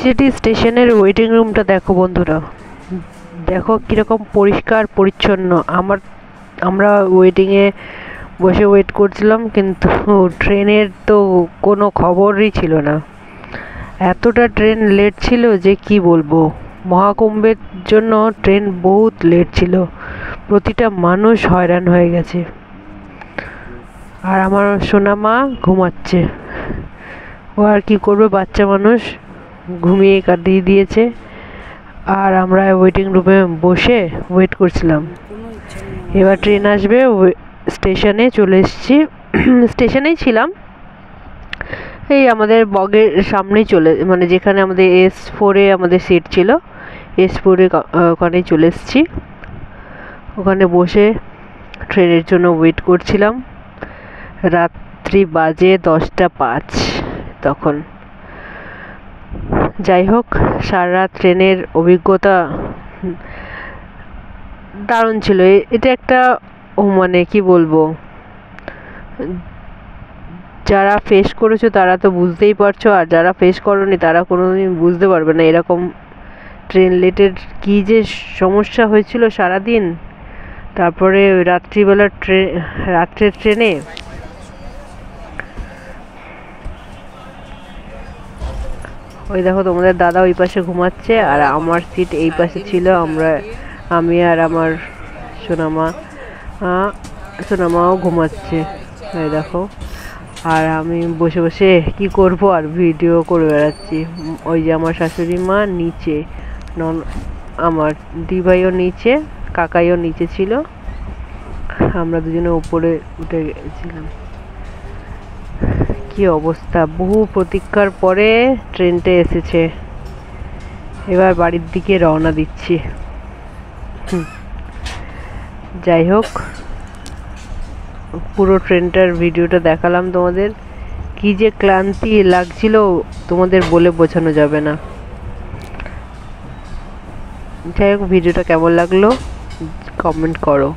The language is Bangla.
সিটি স্টেশনের ওয়েটিং রুমটা দেখো বন্ধুরা, দেখো কিরকম পরিষ্কার পরিচ্ছন্ন। আমরা ওয়েটিংয়ে বসে ওয়েট করছিলাম, কিন্তু ট্রেনের তো কোনো খবরই ছিল না। এতটা ট্রেন লেট ছিল যে কি বলবো। মহাকুম্ভের জন্য ট্রেন বহুত লেট ছিল, প্রতিটা মানুষ হয়রান হয়ে গেছে। আর আমার সোনা মা ঘুমাচ্ছে, ও আর কি করবে, বাচ্চা মানুষ, ঘুমিয়ে কাটিয়ে দিয়েছে। আর আমরা ওয়েটিং রুমে বসে ওয়েট করছিলাম। এবার ট্রেন আসবে, স্টেশনে চলে এসেছি। স্টেশনেই ছিলাম, এই আমাদের বগের সামনেই মানে যেখানে আমাদের S4-এ আমাদের সিট ছিল, S4-এ ওখানেই চলে এসেছি। ওখানে বসে ট্রেনের জন্য ওয়েট করছিলাম। রাত্রি বাজে 10টা 5 তখন। যাই হোক, সারা রাত ট্রেনের অভিজ্ঞতা দারুণ ছিল। এটা একটা মানে কি বলবো, যারা ফেস করেছো তারা তো বুঝতেই পারছো, আর যারা ফেস করোনি তারা কোনোদিন বুঝতে পারবে না এরকম ট্রেন লেটের কী যে সমস্যা হয়েছিল সারাদিন। তারপরে রাত্রিবেলা রাত্রের ট্রেনে ওই দেখো তোমাদের দাদা ওই পাশে ঘুমাচ্ছে, আর আমার সিট এই পাশে ছিল। আমি আর আমার সোনামাও ঘুমাচ্ছে, এই দেখো। আর আমি বসে বসে কি করব, আর ভিডিও করে বেড়াচ্ছি। ওই যে আমার শাশুড়ি মা নিচে, আমার দিভাইও নিচে, কাকাইও নিচে ছিল, আমরা দুজনে উপরে উঠে গেছিলাম। কি অবস্থা, বহু প্রতীক্ষার পরে ট্রেনটা এসেছে। এবার বাড়ির দিকে রওনা দিচ্ছি। যাই হোক, পুরো ট্রেনটার ভিডিওটা দেখালাম তোমাদের। কি যে ক্লান্তি লাগছিল তোমাদের বলে বোঝানো যাবে না। যাই হোক, ভিডিওটা কেমন লাগলো কমেন্ট করো।